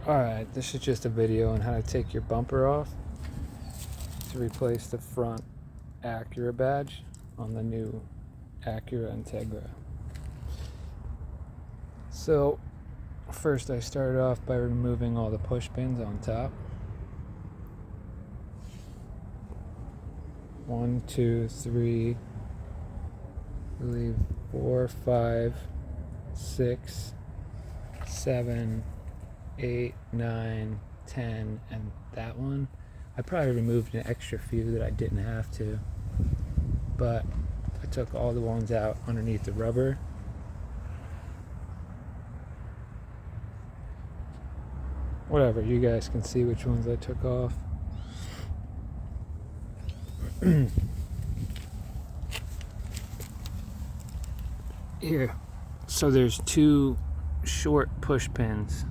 Alright, this is just a video on how to take your bumper off to replace the front Acura badge on the new Acura Integra. So first I started off by removing all the push pins on top. 1, 2, 3, I believe 4, 5, 6, 7, 8, 9, 10, and that one. I probably removed an extra few that I didn't have to, but I took all the ones out underneath the rubber. Whatever, you guys can see which ones I took off. Here, so there's 2 short push pins.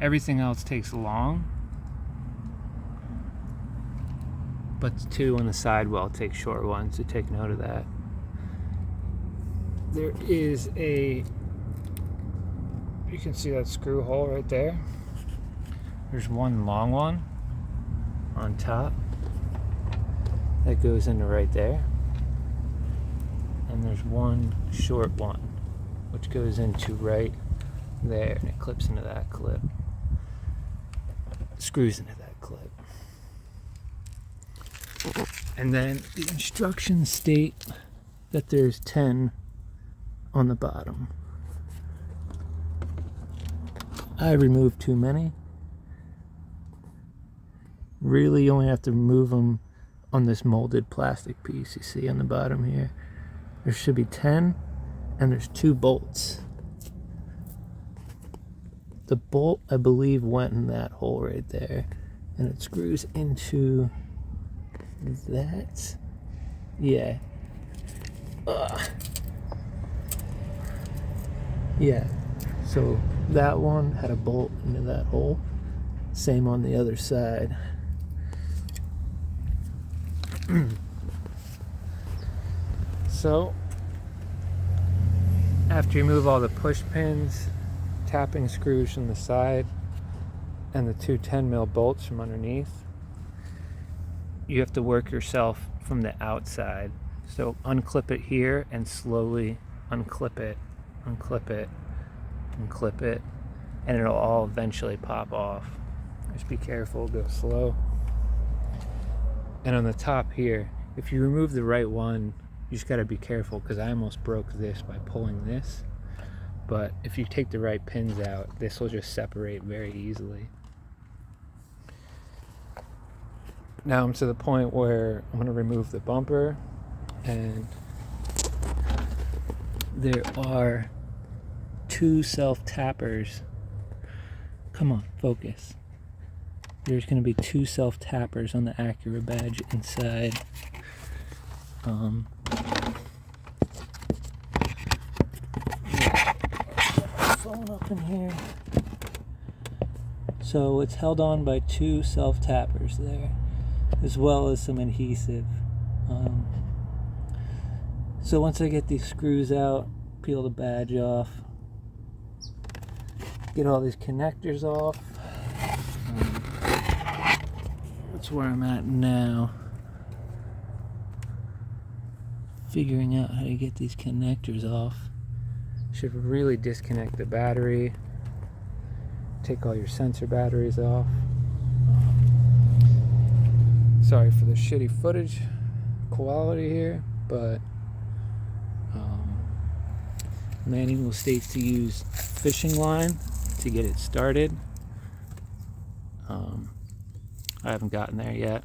Everything else takes long, but the 2 on the sidewall take short ones, so take note of that. There is you can see that screw hole right there. There's one long one on top that goes into right there, and there's one short one which goes into right there, and it clips into that clip. Screws into that clip. And then the instructions state that there's 10 on the bottom. I removed too many. Really, you only have to remove them on this molded plastic piece you see on the bottom here. There should be 10, and there's 2 bolts. The bolt, I believe, went in that hole right there, and it screws into that. Yeah. Yeah. So that one had a bolt into that hole. Same on the other side. So after you remove all the push pins, tapping screws from the side, and the 2 10mm bolts from underneath, you have to work yourself from the outside. So unclip it here and slowly unclip it, unclip it, unclip it, and it'll all eventually pop off. Just be careful, go slow. And on the top here, if you remove the right one, you just gotta be careful, because I almost broke this by pulling this. But if you take the right pins out, this will just separate very easily. Now I'm to the point where I'm going to remove the bumper, and there are 2 self-tappers. Come on, focus. There's going to be 2 self-tappers on the Acura badge inside. Phone up in here. So it's held on by 2 self-tappers there, as well as some adhesive. So once I get these screws out, peel the badge off, get all these connectors off. That's where I'm at now. Figuring out how to get these connectors off. Should really disconnect the battery, take all your sensor batteries off. Sorry for the shitty footage quality here, but manual states to use fishing line to get it started. I haven't gotten there yet,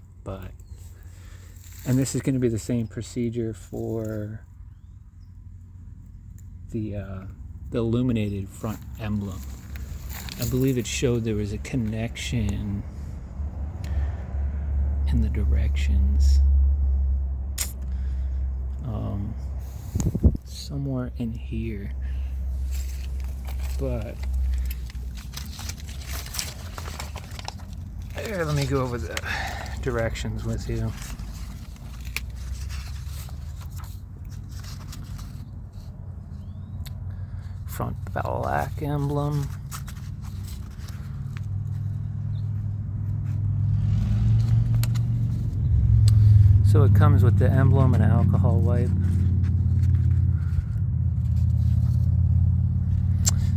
and this is going to be the same procedure for the illuminated front emblem. I believe it showed there was a connection in the directions. Somewhere in here. But here, let me go over the directions with you. front black emblem. So it comes with the emblem and alcohol wipe.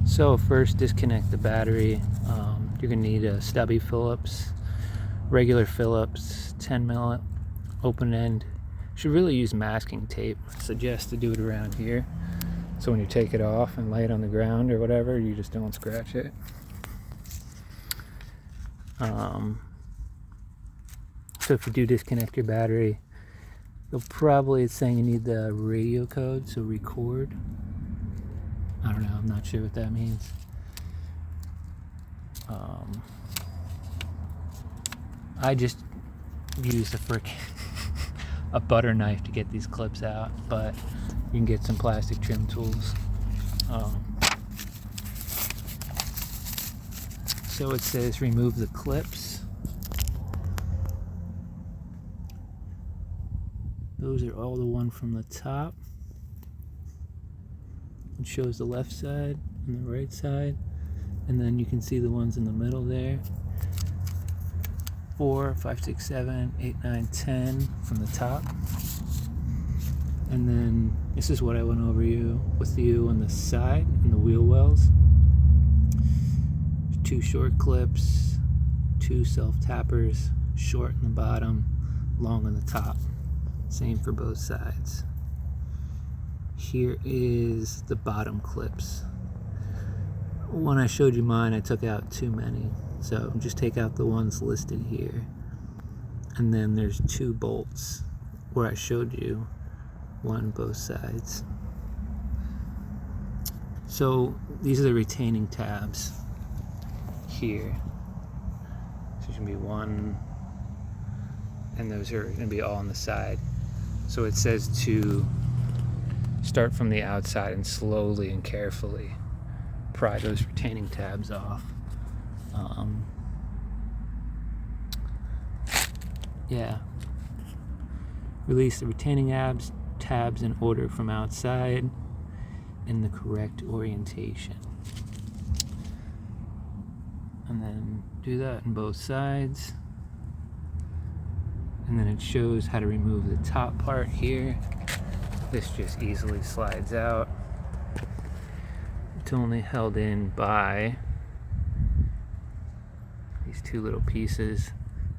So first, disconnect the battery. You're gonna need a stubby Phillips, regular Phillips, 10 mil open end. Should really use masking tape. I suggest to do it around here, so when you take it off and lay it on the ground or whatever, you just don't scratch it. So if you do disconnect your battery, it's saying you need the radio code, so record. I don't know, I'm not sure what that means. I just used a butter knife to get these clips out, but you can get some plastic trim tools. So it says remove the clips. Those are all the one from the top. It shows the left side and the right side, and then you can see the ones in the middle there. 4, 5, 6, 7, 8, 9, 10 from the top. And then this is what I went over with you on the side and the wheel wells. 2 short clips, 2 self tappers, short in the bottom, long on the top. Same for both sides. Here is the bottom clips. When I showed you mine, I took out too many. So just take out the ones listed here. And then there's 2 bolts where I showed you, one both sides. So these are the retaining tabs here. So there's gonna be 1, and those are gonna be all on the side. So it says to start from the outside and slowly and carefully pry those retaining tabs off. Release the retaining tabs in order from outside in the correct orientation. And then do that on both sides. And then it shows how to remove the top part here. This just easily slides out. It's only held in by these 2 little pieces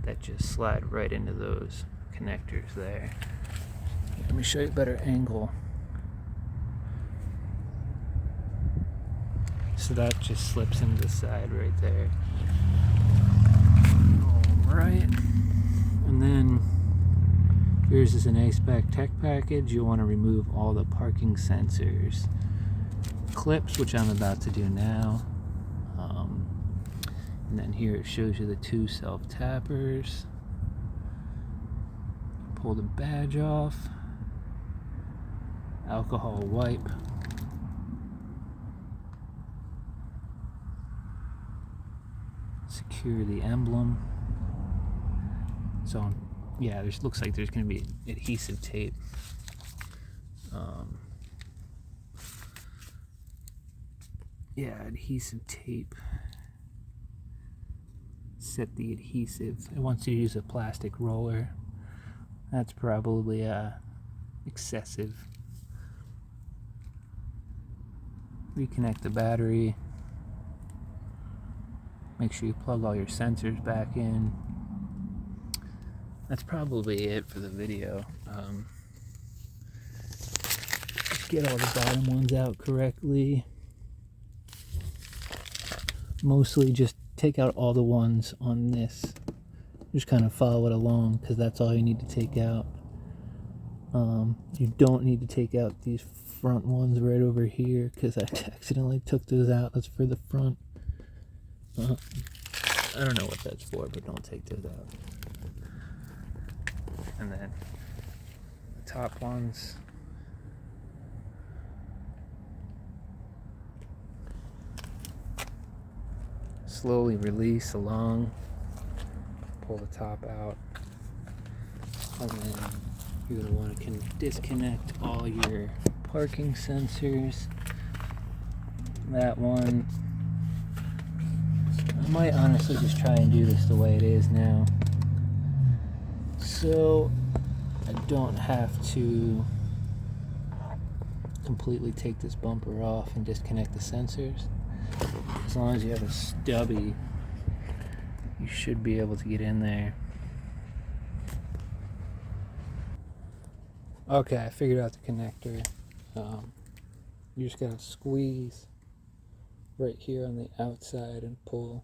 that just slide right into those connectors there. Let me show you a better angle. So that just slips into the side right there. Alright. And then yours is an A-Spec tech package. You'll want to remove all the parking sensors clips, which I'm about to do now. And then here it shows you the 2 self-tappers. Pull the badge off. Alcohol wipe. Secure the emblem. So yeah, looks like there's going to be adhesive tape. Adhesive tape. Set the adhesive. It wants you to use a plastic roller. That's probably excessive. Reconnect the battery. Make sure you plug all your sensors back in. That's probably it for the video. Get all the bottom ones out correctly. Mostly just take out all the ones on this. Just kind of follow it along, because that's all you need to take out. You don't need to take out these front ones right over here, because I accidentally took those out. That's for the front. I don't know what that's for, but don't take those out. And then the top ones. Slowly release along. Pull the top out. And then you're going to want to disconnect all your parking sensors. that one. I might honestly just try and do this the way it is now, so I don't have to completely take this bumper off and disconnect the sensors. As long as you have a stubby, you should be able to get in there. Okay, I figured out the connector. You just gotta squeeze right here on the outside and pull.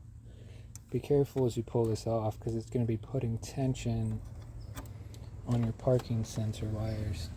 Be careful as you pull this off, because it's going to be putting tension on your parking sensor wires.